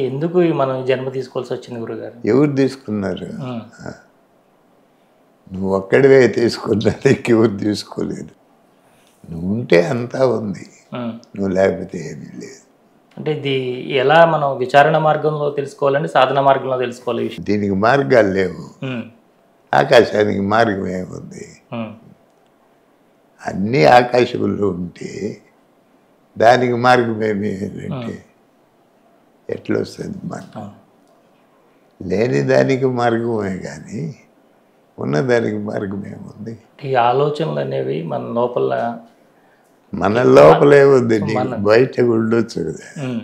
ఎందుకు మనం జన్మ తీసుకోవాల్సి వచ్చింది గురుగారు? ఎవరు తీసుకున్నారు? హ్మ్. నువ్వు ఒక్కడివే తీసుకున్నది, ఇంకెవరు తీసుకోలేదు. నువ్వు ఉంటే అంతా ఉంది, హ్మ్. నువ్వు లేకపోతే ఏమీ లేదు. అంటే ఇది ఎలా మనం విచారణ మార్గంలో తెలుసుకోవాలండి, సాధన మార్గంలో తెలుసుకోవాలి ఈ విషయం? దీనికి మార్గాలు లేవు. హ్మ్. ఆకాశానికి మార్గం ఏముంది? హ్మ్. అన్నీ ఆకాశంలో ఉంటే దానికి మార్గం ఏమి అంటే ఎట్లా వస్తుంది మార్గం? లేని దానికి మార్గమే కానీ ఉన్నదానికి మార్గం ఏముంది? ఈ ఆలోచనలు అనేవి మన లోపల మన లోపలే ఉంది, నీకు బయట ఉండొచ్చు కదా. హ్మ్.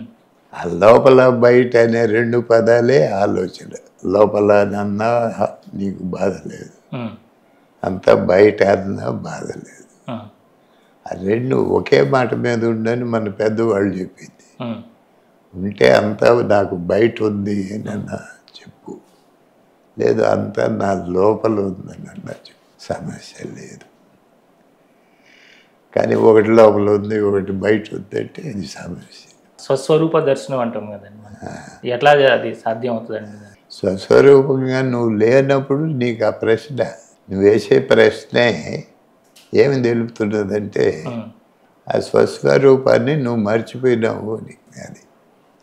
ఆ లోపల బయట అనే రెండు పదాలే ఆలోచన. లోపల అన్నా నీకు బాధ లేదు, హ్మ్. అంతా బయట అన్నా బాధ లేదు. హ్మ్. ఆ రెండు ఒకే మాట మీద ఉండని మన పెద్దవాళ్ళు చెప్పింది. హ్మ్. ఉంటే అంతా నాకు బయట ఉంది అని అన్నా చెప్పు, లేదు అంతా నా లోపల ఉందని అన్నా చెప్పు, సమస్య లేదు. కానీ ఒకటి లోపల ఉంది, ఒకటి బయట ఉంది అంటే అది సమస్య. స్వస్వరూప దర్శనం అంటాం కదండి మనం. ఎట్లా అది సాధ్యం అవుతుందండి? స్వస్వరూపంగా నువ్వు లేనప్పుడు నీకు ఆ ప్రశ్న, నువ్వు వేసే ప్రశ్నే ఏమి తెలుపుతున్నదంటే ఆ స్వస్వరూపాన్ని నువ్వు మర్చిపోయినావు అని. అది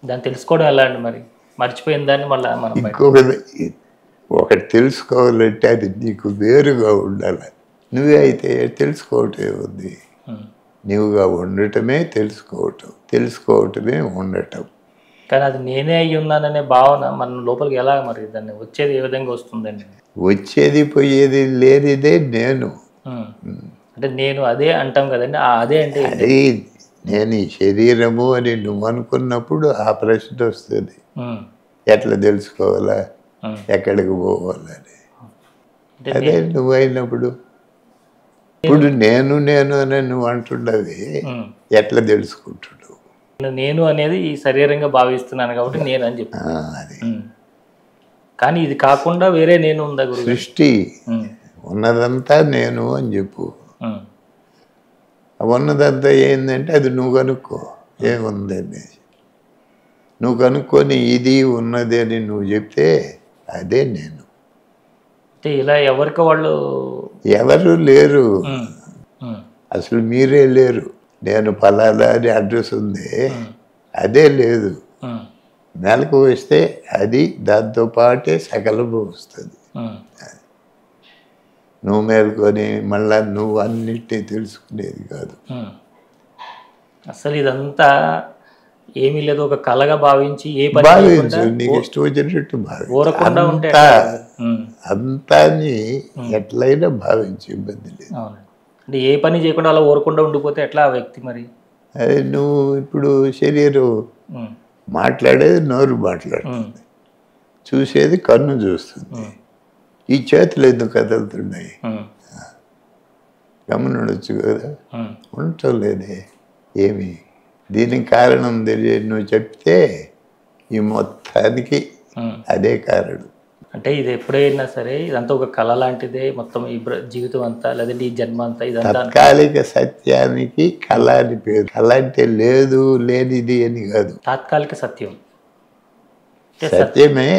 దాన్ని తెలుసుకోవడం ఎలా అండి మరి? మర్చిపోయిన దాన్ని మళ్ళీ మనం ఒకటి తెలుసుకోవాలంటే అది నీకు వేరుగా ఉండాలి. నువ్వే అయితే తెలుసుకోవటం ఉంది. నువ్వుగా ఉండటమే తెలుసుకోవటం, తెలుసుకోవటమే ఉండటం. కానీ అది నేనే అయ్యి ఉన్నాననే భావన మన లోపలికి ఎలా మరి దాన్ని వచ్చేది ఏ విధంగా వస్తుందండి? వచ్చేది పోయేది లేనిదే నేను. అంటే నేను అదే అంటాం కదండి, అదే అంటే అది నేను ఈ శరీరము అని నువ్వు అనుకున్నప్పుడు ఆ ప్రశ్న వస్తుంది, ఎట్లా తెలుసుకోవాలా, ఎక్కడికి పోవాలని. అదే నువ్వు అయినప్పుడు ఇప్పుడు నేను నేను అని నువ్వు అంటున్నది ఎట్లా తెలుసుకుంటున్నావు? నేను అనేది ఈ శరీరంగా భావిస్తున్నాను కాబట్టి నేను అని చెప్పి అది. కానీ ఇది కాకుండా వేరే నేను ఉందా గురువు? సృష్టి ఉన్నదంతా నేను అని చెప్పు. ఉన్నదంతా ఏంటంటే అది నువ్వు కనుక్కో ఏముంది అనేది. నువ్వు కనుక్కొని ఇది ఉన్నది అని నువ్వు చెప్తే అదే నేను. అంటే ఇలా ఎవరికి వాళ్ళు ఎవరు లేరు, అసలు మీరే లేరు. నేను ఫలానా అని అడ్రస్ ఉంది, అదే లేదు. నెలకు వస్తే అది దాంతో పాటే సకలము వస్తుంది. నువ్వు మేల్కొని మళ్ళా నువ్వు అన్నిటినీ తెలుసుకునేది కాదు. అసలు ఇదంతా ఏమీ లేదు, ఒక కళగా భావించి ఏ పని భావించు, నీకు ఇష్టం వచ్చినట్టు భావించు. అంతాన్ని ఎట్లయినా భావించు, ఇబ్బంది లేదు. అంటే ఏ పని చేయకుండా అలా ఊరకుండా ఉండిపోతే ఎట్లా ఆ వ్యక్తి మరి? అదే నువ్వు ఇప్పుడు శరీరం మాట్లాడేది నోరు మాట్లాడుతుంది, చూసేది కన్ను చూస్తుంది, ఈ చేతులు ఎందుకు కదులుతున్నాయి గమనించవచ్చు కదా. ఉండటం లేదే ఏమి, దీనికి కారణం తెలియదు. నువ్వు చెప్తే ఈ మొత్తానికి అదే కారణం. అంటే ఇది ఎప్పుడైనా సరే ఇదంతా ఒక కళ లాంటిదే మొత్తం, ఈ జీవితం అంతా లేదంటే ఈ జన్మ అంతా ఇదంతా తాత్కాలిక సత్యానికి కళ అని పేరు. కళ అంటే లేదు లేనిది అని కాదు, తాత్కాలిక సత్యం. సత్యమే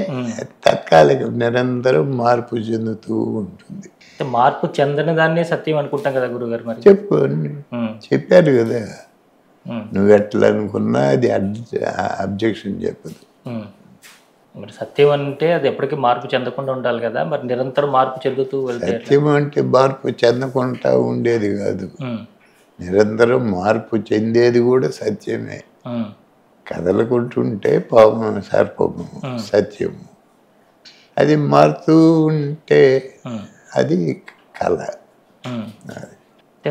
తాత్కాలిక, నిరంతరం మార్పు చెందుతూ ఉంటుంది. మార్పు చెందని దాన్నే సత్యం అనుకుంటాం కదా గురుగారు మరి? చెప్పు, చెప్పారు కదా. నువ్వు ఎట్లా అనుకున్నా అది అబ్జెక్షన్ చెప్పదు. మరి సత్యం అంటే అది ఎప్పటికీ మార్పు చెందకుండా ఉండాలి కదా, మరి నిరంతరం మార్పు చెందుతూ వెళ్తే? సత్యం అంటే మార్పు చెందకుండా ఉండేది కాదు, నిరంతరం మార్పు చెందేది కూడా సత్యమే. కదలకుంటుంటే పాపము సర్పము సత్యము, అది మారుతూ ఉంటే అది కళ.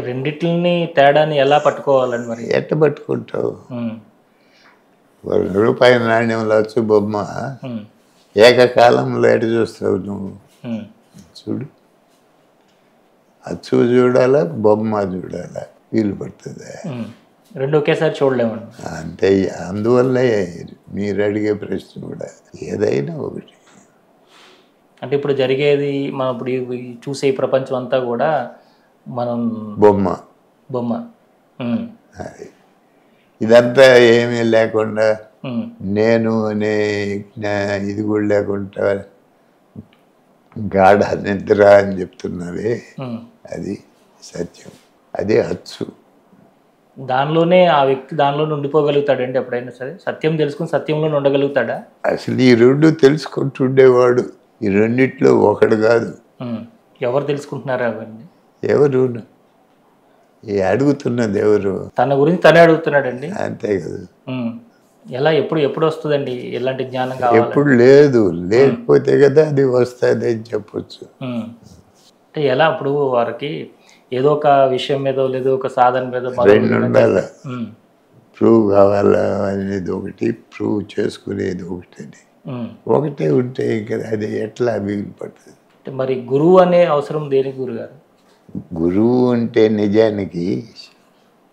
రెండిట్లని తేడాని ఎలా పట్టుకోవాలని మరి? ఎట్ట పట్టుకుంటావు? రూపాయి నాణ్యంలో వచ్చి బొమ్మ ఏకకాలంలో ఎట చూస్తావు నువ్వు? చూడు, అచ్చు చూడాలా, బొమ్మ చూడాలా, వీలు పడుతుందా? రెండు ఒకేసారి చూడలేమండి. అంతే, అందువల్లే మీరు అడిగే ప్రశ్న కూడా ఏదైనా ఒకటి. అంటే ఇప్పుడు జరిగేది మనం ఇప్పుడు చూసే ప్రపంచం అంతా కూడా మనం బొమ్మ. అది ఇదంతా ఏమీ లేకుండా నేను అనే ఇది కూడా లేకుండా గాఢ నిద్ర అని చెప్తున్నారే, అది సత్యం, అదే అచ్చు. దానిలోనే ఆ వ్యక్తి దానిలోనే ఉండిపోగలుగుతాడండి ఎప్పుడైనా సరే? సత్యం తెలుసుకుని సత్యంలోనే ఉండగలుగుతాడా? అసలు ఈ రెండు తెలుసుకుంటుండేవాడు, ఈ రెండిట్లో ఒకడు కాదు. ఎవరు తెలుసుకుంటున్నారా అవన్నీ? ఎవరు ఈ అడుగుతున్నది ఎవరు? తన గురించి తనే అడుగుతున్నాడండి. అంతే కదా. ఎలా ఎప్పుడు ఎప్పుడు వస్తుందండి ఇలాంటి జ్ఞానం కావాలి? ఎప్పుడు లేదు, లేకపోతే కదా అది వస్తుంది అని చెప్పొచ్చు. అంటే ఎలా ఇప్పుడు వారికి ఏదో ఒక విషయం మీద లేదో ఒక సాధన మీద రెండు ఉండాలి. ప్రూవ్ కావాలా అనేది ఒకటి, ప్రూవ్ చేసుకునేది ఒకటి. ఒకటే ఉంటే ఇంకా అది ఎట్లా మిగిలి పడుతుంది? మరి గురువు అనే అవసరం దేనికి గురుగారు? గురువు అంటే నిజానికి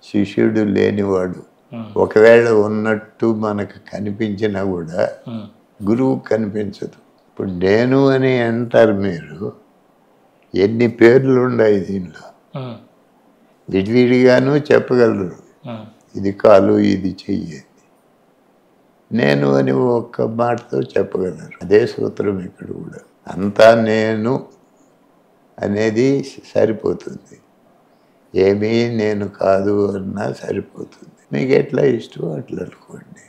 శిష్యుడు లేనివాడు. ఒకవేళ ఉన్నట్టు మనకు కనిపించినా కూడా గురువు కనిపించదు. ఇప్పుడు నేను అని అంటారు మీరు, ఎన్ని పేర్లు ఉన్నాయి దీనిలో, విడివిడిగాను చెప్పగలరు. ఇది కాలు, ఇది చెయ్యి. నేను అని ఒక్క మాటతో చెప్పగలరు. అదే సూత్రం ఇక్కడ కూడా. అంతా నేను అనేది సరిపోతుంది, ఏమీ నేను కాదు అన్నా సరిపోతుంది. మీకు ఎట్లా ఇష్టం అట్లా అనుకోండి.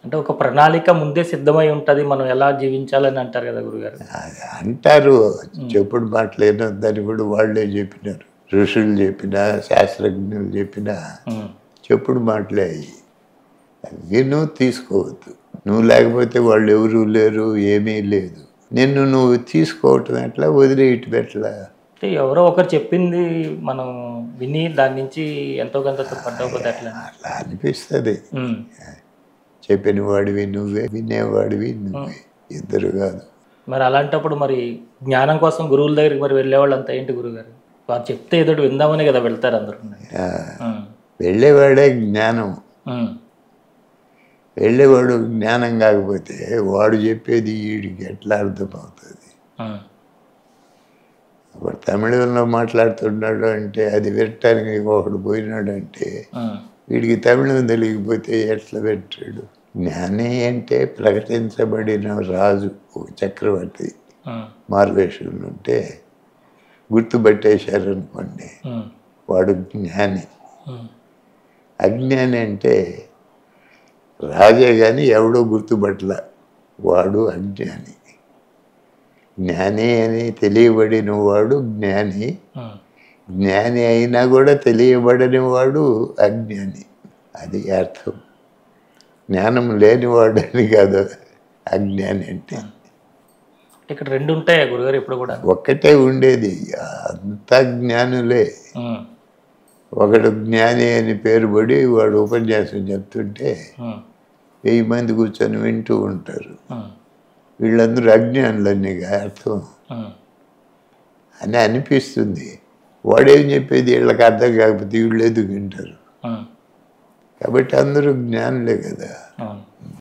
అంటే ఒక ప్రణాళిక ముందే సిద్ధమై ఉంటుంది, మనం ఎలా జీవించాలని అంటారు కదా గురుగారు? అంటారు, చెప్పుడు మాటలేనొద్దని కూడా వాళ్ళే చెప్పినారు. ఋషులు చెప్పినా, శాస్త్రజ్ఞులు చెప్పినా చెప్పుడు మాటలే అయ్యి. అవి నువ్వు తీసుకోవద్దు. నువ్వు లేకపోతే వాళ్ళు ఎవరూ లేరు, ఏమీ లేదు. నిన్ను నువ్వు తీసుకోవటం ఎట్లా, వదిలేయటం ఎట్లా? అంటే ఎవరో ఒకరు చెప్పింది మనం విని దాని నుంచి ఎంతో కొంత పడ్డకపోతే అట్లా అనిపిస్తుంది. చెప్పిన వాడివి నువ్వే, వినేవాడివి నువ్వే, ఇద్దరు కాదు. మరి అలాంటప్పుడు మరి జ్ఞానం కోసం గురువుల దగ్గరికి మరి వెళ్ళేవాళ్ళు అంతా ఏంటి గురుగారు? వారు చెప్తే ఏదో విందామనే కదా వెళ్తారు అందరూ. వెళ్ళేవాడే జ్ఞానం. వెళ్ళేవాడు జ్ఞానం కాకపోతే వాడు చెప్పేది వీడికి ఎట్లా అర్థమవుతుంది? ఇప్పుడు తమిళంలో మాట్లాడుతున్నాడు అంటే అది వినటానికి ఒకడు పోయినాడు అంటే వీడికి తమిళం తెలియకపోతే ఎట్లా పెట్టాడు? జ్ఞాని అంటే ప్రకటించబడిన రాజు, ఒక చక్రవర్తి మార్వేషులు ఉంటే గుర్తుపట్టేశారనుకోండి, వాడు జ్ఞాని. అజ్ఞాని అంటే రాజే కానీ ఎవడో గుర్తుపట్టల, వాడు అజ్ఞాని. జ్ఞాని అని తెలియబడిన వాడు జ్ఞాని, జ్ఞాని అయినా కూడా తెలియబడని వాడు అజ్ఞాని. అది అర్థం. జ్ఞానం లేనివాడు అని కాదు అజ్ఞాని అంటే. ఇక్కడ రెండు ఉంటాయా గురుగారు ఇప్పుడు కూడా? ఒక్కటే ఉండేది, అంతా జ్ఞానులే. ఒకడు జ్ఞాని అని పేరు పడి వాడు ఉపన్యాసం చెప్తుంటే 1000 మంది కూర్చొని వింటూ ఉంటారు. వీళ్ళందరూ అజ్ఞానులన్నీగా అర్థం అని అనిపిస్తుంది. వాడేం చెప్పేది వీళ్ళకి అర్థం కాకపోతే వీళ్ళు ఎందుకు వింటారు? కాబట్టి అందరూ జ్ఞానులే కదా.